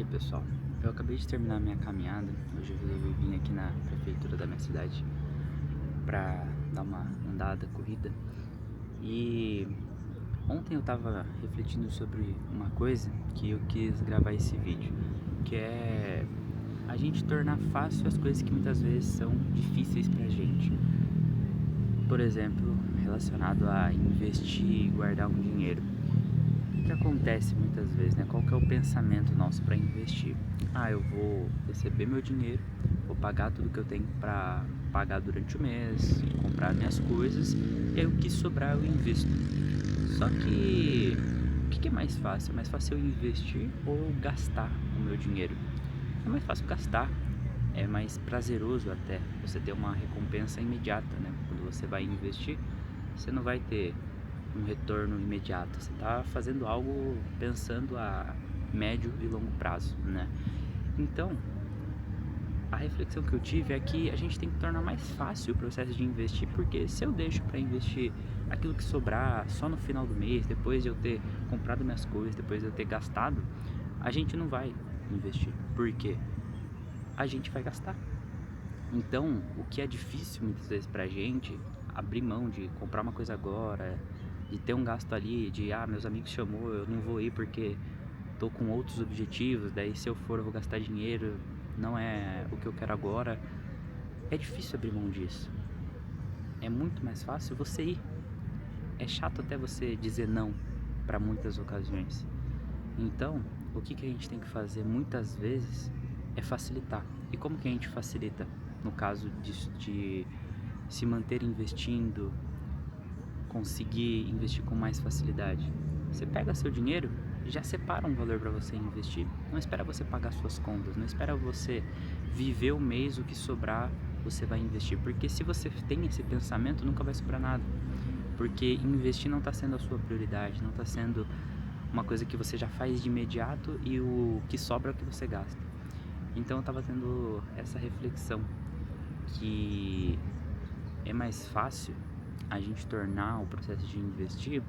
aí pessoal, eu acabei de terminar minha caminhada. Hoje eu resolvi vir aqui na prefeitura da minha cidade pra dar uma andada, corrida. E ontem eu tava refletindo sobre uma coisa que eu quis gravar esse vídeo, que é a gente tornar fácil as coisas que muitas vezes são difíceis pra gente. Por exemplo, relacionado a investir e guardar um dinheiro. O que acontece muitas vezes, né? Qual que é o pensamento nosso para investir? Ah, eu vou receber meu dinheiro, vou pagar tudo que eu tenho para pagar durante o mês, comprar minhas coisas, e aí o que sobrar eu invisto. Só que o que é mais fácil? É mais fácil eu investir ou eu gastar o meu dinheiro? É mais fácil gastar, é mais prazeroso até. Você ter uma recompensa imediata, né? Quando você vai investir, você não vai ter um retorno imediato. Você está fazendo algo pensando a médio e longo prazo, né? Então, a reflexão que eu tive é que a gente tem que tornar mais fácil o processo de investir, porque se eu deixo para investir aquilo que sobrar só no final do mês, depois de eu ter comprado minhas coisas, depois de eu ter gastado, a gente não vai investir. Por quê? A gente vai gastar. Então, o que é difícil muitas vezes pra gente, abrir mão de comprar uma coisa agora, de ter um gasto ali, de meus amigos chamou, eu não vou ir porque tô com outros objetivos, daí se eu for eu vou gastar dinheiro, não é o que eu quero agora. É difícil abrir mão disso. É muito mais fácil você ir. É chato até você dizer não pra muitas ocasiões. Então, o que que a gente tem que fazer muitas vezes é facilitar. E como que a gente facilita? No caso de se manter investindo, conseguir investir com mais facilidade. Você pega seu dinheiro, já separa um valor para você investir. Não espera você pagar suas contas, não espera você viver o mês, o que sobrar você vai investir. Porque se você tem esse pensamento, nunca vai sobrar nada. Porque investir não está sendo a sua prioridade, não está sendo uma coisa que você já faz de imediato e o que sobra é o que você gasta. Então eu estava tendo essa reflexão que é mais fácil a gente tornar o processo de investir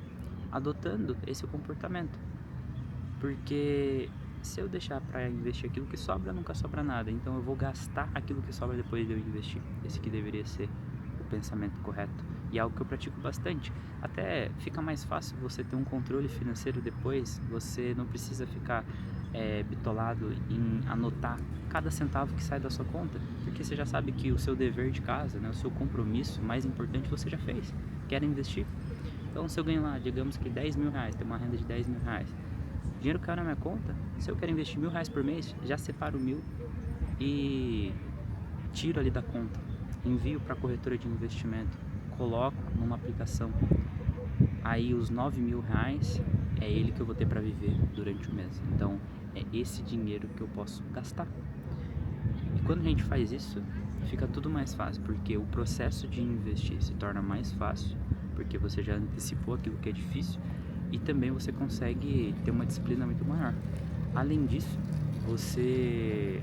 adotando esse comportamento. Porque se eu deixar para investir aquilo que sobra, nunca sobra nada. Então eu vou gastar aquilo que sobra depois de eu investir. Esse que deveria ser o pensamento correto. E é algo que eu pratico bastante. Até fica mais fácil você ter um controle financeiro depois. Você não precisa ficar bitolado em anotar cada centavo que sai da sua conta. Porque você já sabe que o seu dever de casa, né, o seu compromisso mais importante você já fez. Quer investir? Então se eu ganho lá, digamos que 10 mil reais, tem uma renda de 10 mil reais. Dinheiro caiu na minha conta, se eu quero investir 1.000 reais por mês, já separo 1.000 e tiro ali da conta, envio para a corretora de investimento, coloco numa aplicação. Aí os 9.000 reais é ele que eu vou ter para viver durante o mês. Então é esse dinheiro que eu posso gastar. E quando a gente faz isso, fica tudo mais fácil, porque o processo de investir se torna mais fácil, porque você já antecipou aquilo que é difícil e também você consegue ter uma disciplina muito maior. Além disso, você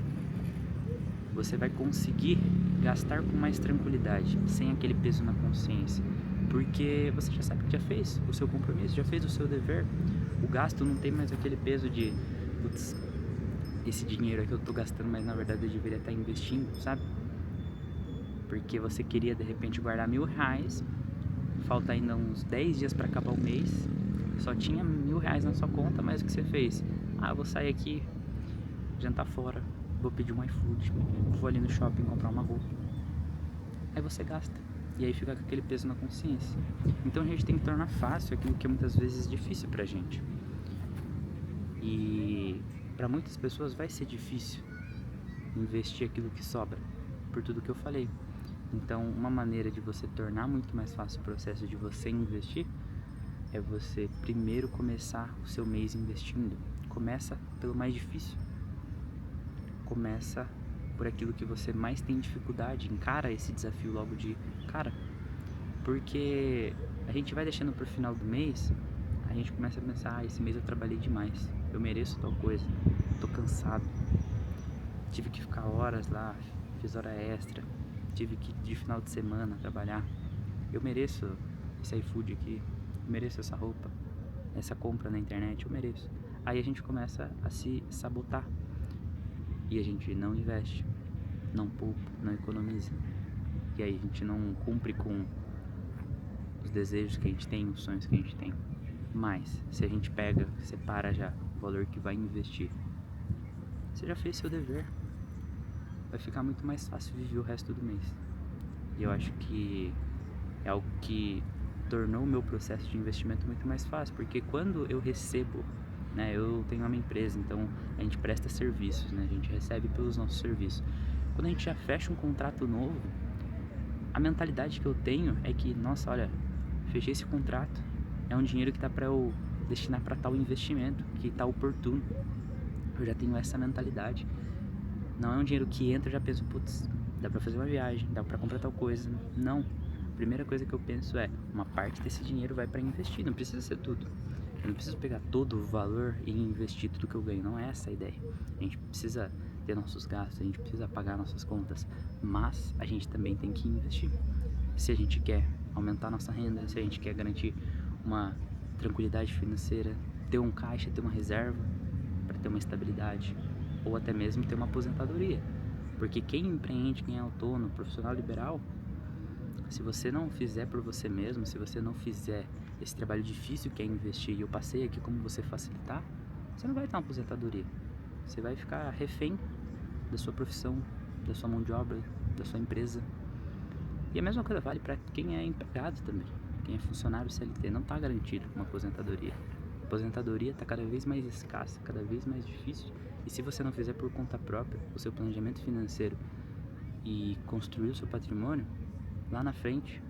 você vai conseguir gastar com mais tranquilidade, sem aquele peso na consciência, porque você já sabe que já fez o seu compromisso, já fez o seu dever. O gasto não tem mais aquele peso de, putz, esse dinheiro aqui eu tô gastando, mas na verdade eu deveria estar investindo, sabe? Porque você queria de repente guardar 1.000 reais, falta ainda uns 10 dias para acabar o mês, só tinha 1.000 reais na sua conta, mas o que você fez? Eu vou sair aqui, jantar fora, vou pedir um iFood, vou ali no shopping comprar uma roupa. Aí você gasta. E aí fica com aquele peso na consciência. Então a gente tem que tornar fácil aquilo que é muitas vezes difícil pra gente. E para muitas pessoas vai ser difícil investir aquilo que sobra, por tudo que eu falei. Então, uma maneira de você tornar muito mais fácil o processo de você investir é você primeiro começar o seu mês investindo. Começa pelo mais difícil. Começa por aquilo que você mais tem dificuldade. Encara esse desafio logo de cara. Porque a gente vai deixando pro final do mês, a gente começa a pensar, esse mês eu trabalhei demais, eu mereço tal coisa, tô cansado, tive que ficar horas lá, fiz hora extra, tive que de final de semana trabalhar, eu mereço esse iFood aqui, eu mereço essa roupa, essa compra na internet, eu mereço. Aí a gente começa a se sabotar, e a gente não investe, não poupa, não economiza. E aí a gente não cumpre com os desejos que a gente tem, os sonhos que a gente tem. Mas, se a gente pega, separa já o valor que vai investir, você já fez seu dever. Vai ficar muito mais fácil viver o resto do mês. E eu acho que é algo que tornou o meu processo de investimento muito mais fácil, porque quando eu recebo, né, eu tenho uma empresa, então a gente presta serviços, né, a gente recebe pelos nossos serviços. Quando a gente já fecha um contrato novo, a mentalidade que eu tenho é que, nossa, olha, fechei esse contrato, é um dinheiro que tá para eu destinar para tal investimento, que tá oportuno. Eu já tenho essa mentalidade. Não é um dinheiro que entra e já penso, putz, dá pra fazer uma viagem, dá pra comprar tal coisa. Não. A primeira coisa que eu penso é, uma parte desse dinheiro vai pra investir, não precisa ser tudo. Eu não preciso pegar todo o valor e investir tudo que eu ganho, não é essa a ideia. A gente precisa ter nossos gastos, a gente precisa pagar nossas contas, mas a gente também tem que investir. Se a gente quer aumentar nossa renda, se a gente quer garantir uma tranquilidade financeira, ter um caixa, ter uma reserva para ter uma estabilidade, ou até mesmo ter uma aposentadoria. Porque quem empreende, quem é autônomo, profissional liberal, se você não fizer por você mesmo, se você não fizer esse trabalho difícil que é investir, e eu passei aqui como você facilitar, você não vai ter uma aposentadoria. Você vai ficar refém da sua profissão, da sua mão de obra, da sua empresa. E a mesma coisa vale para quem é empregado também. Quem é funcionário CLT não está garantido uma aposentadoria. A aposentadoria está cada vez mais escassa, cada vez mais difícil. E se você não fizer por conta própria o seu planejamento financeiro e construir o seu patrimônio, lá na frente,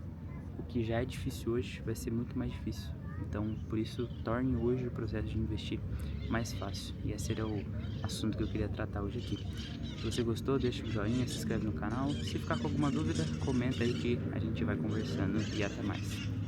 o que já é difícil hoje vai ser muito mais difícil. Então, por isso, torne hoje o processo de investir mais fácil. E esse era o assunto que eu queria tratar hoje aqui. Se você gostou, deixa um joinha, se inscreve no canal. Se ficar com alguma dúvida, comenta aí que a gente vai conversando. E até mais.